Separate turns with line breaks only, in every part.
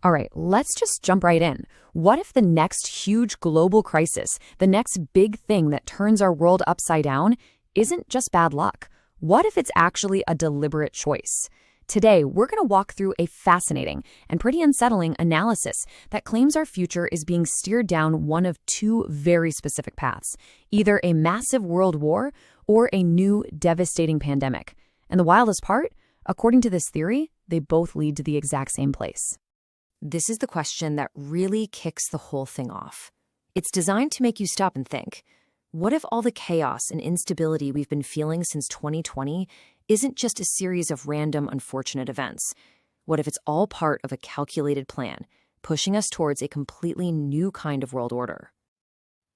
All right, let's just jump right in. What if the next huge global crisis, the next big thing that turns our world upside down, isn't just bad luck? What if it's actually a deliberate choice? Today, we're going to walk through a fascinating and pretty unsettling analysis that claims our future is being steered down one of two very specific paths, either a massive world war or a new devastating pandemic. And the wildest part, according to this theory, they both lead to the exact same place.
This is the question that really kicks the whole thing off. It's designed to make you stop and think. What if all the chaos and instability we've been feeling since 2020 isn't just a series of random, unfortunate events? What if it's all part of a calculated plan, pushing us towards a completely new kind of world order?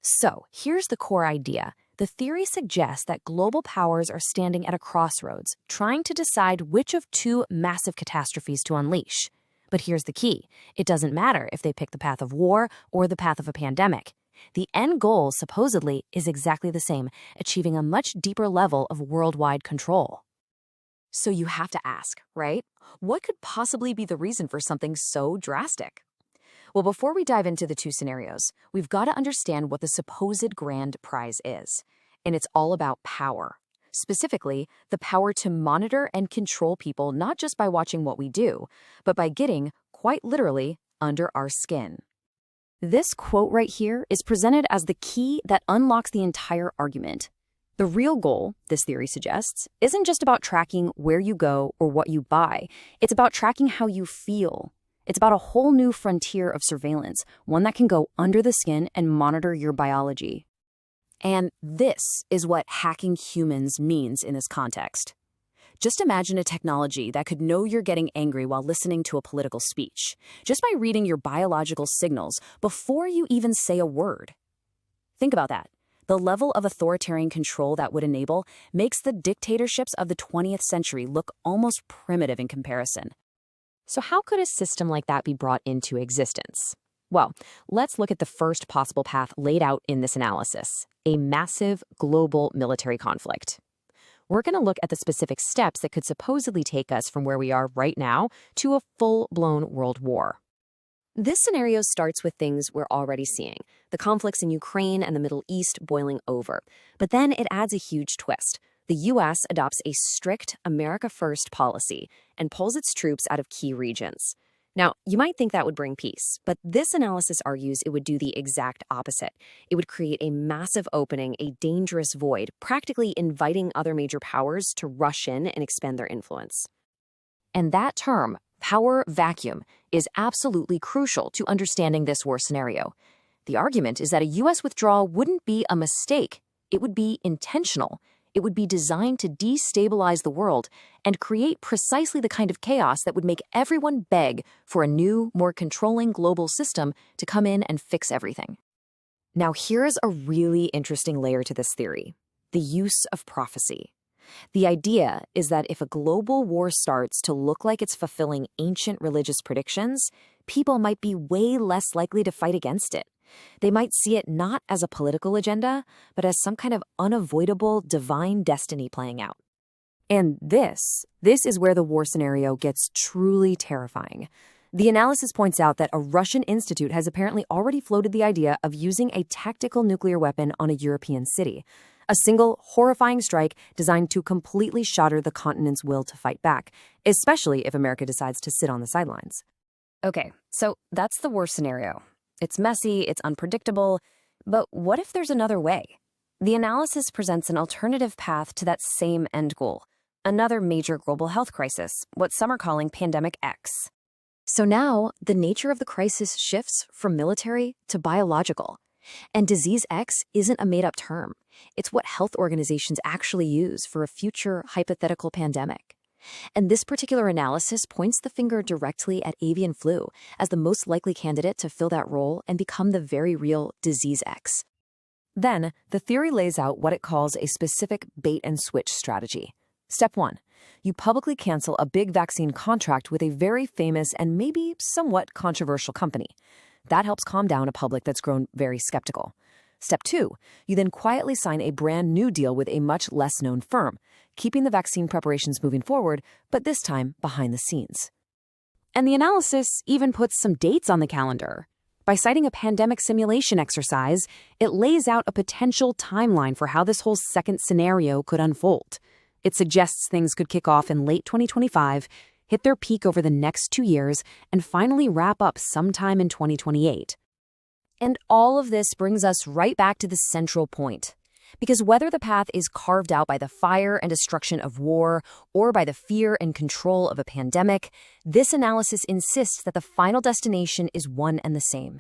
So, here's the core idea. The theory suggests that global powers are standing at a crossroads, trying to decide which of two massive catastrophes to unleash. But here's the key. It doesn't matter if they pick the path of war or the path of a pandemic. The end goal, supposedly, is exactly the same, achieving a much deeper level of worldwide control. So you have to ask, right? What could possibly be the reason for something so drastic? Well, before we dive into the two scenarios, we've got to understand what the supposed grand prize is. And it's all about power. Specifically, the power to monitor and control people not just by watching what we do, but by getting, quite literally, under our skin. This quote right here is presented as the key that unlocks the entire argument. The real goal, this theory suggests, isn't just about tracking where you go or what you buy. It's about tracking how you feel. It's about a whole new frontier of surveillance, one that can go under the skin and monitor your biology. And this is what hacking humans means in this context. Just imagine a technology that could know you're getting angry while listening to a political speech, just by reading your biological signals before you even say a word. Think about that. The level of authoritarian control that would enable makes the dictatorships of the 20th century look almost primitive in comparison. So how could a system like that be brought into existence? Well, let's look at the first possible path laid out in this analysis, a massive global military conflict. We're going to look at the specific steps that could supposedly take us from where we are right now to a full-blown world war. This scenario starts with things we're already seeing, the conflicts in Ukraine and the Middle East boiling over. But then it adds a huge twist. The U.S. adopts a strict America First policy and pulls its troops out of key regions. Now, you might think that would bring peace, but this analysis argues it would do the exact opposite. It would create a massive opening, a dangerous void, practically inviting other major powers to rush in and expand their influence. And that term, power vacuum, is absolutely crucial to understanding this war scenario. The argument is that a U.S. withdrawal wouldn't be a mistake. It would be intentional. It would be designed to destabilize the world and create precisely the kind of chaos that would make everyone beg for a new, more controlling global system to come in and fix everything. Now, here's a really interesting layer to this theory: the use of prophecy. The idea is that if a global war starts to look like it's fulfilling ancient religious predictions, people might be way less likely to fight against it. They might see it not as a political agenda, but as some kind of unavoidable divine destiny playing out. And this is where the war scenario gets truly terrifying. The analysis points out that a Russian institute has apparently already floated the idea of using a tactical nuclear weapon on a European city. A single, horrifying strike designed to completely shatter the continent's will to fight back, especially if America decides to sit on the sidelines. Okay, so that's the worst scenario. It's messy, it's unpredictable, but what if there's another way? The analysis presents an alternative path to that same end goal, another major global health crisis, what some are calling Pandemic X. So now, the nature of the crisis shifts from military to biological. And Disease X isn't a made-up term. It's what health organizations actually use for a future hypothetical pandemic. And this particular analysis points the finger directly at avian flu as the most likely candidate to fill that role and become the very real Disease X. Then, the theory lays out what it calls a specific bait-and-switch strategy. Step 1. You publicly cancel a big vaccine contract with a very famous and maybe somewhat controversial company. That helps calm down a public that's grown very skeptical. Step 2, you then quietly sign a brand new deal with a much less known firm, keeping the vaccine preparations moving forward, but this time behind the scenes.
And the analysis even puts some dates on the calendar. By citing a pandemic simulation exercise, it lays out a potential timeline for how this whole second scenario could unfold. It suggests things could kick off in late 2025, hit their peak over the next 2 years, and finally wrap up sometime in 2028. And all of this brings us right back to the central point. Because whether the path is carved out by the fire and destruction of war or by the fear and control of a pandemic, this analysis insists that the final destination is one and the same.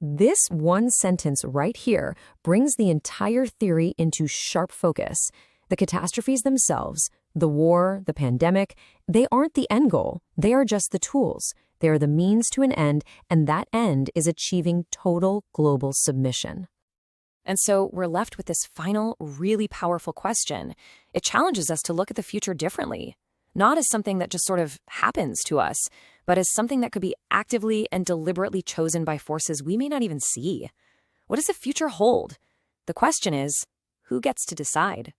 This one sentence right here brings the entire theory into sharp focus. The catastrophes themselves, the war, the pandemic, they aren't the end goal. They are just the tools. They are the means to an end, and that end is achieving total global submission. And so we're left with this final, really powerful question. It challenges us to look at the future differently, not as something that just sort of happens to us, but as something that could be actively and deliberately chosen by forces we may not even see. What does the future hold? The question is, who gets to decide?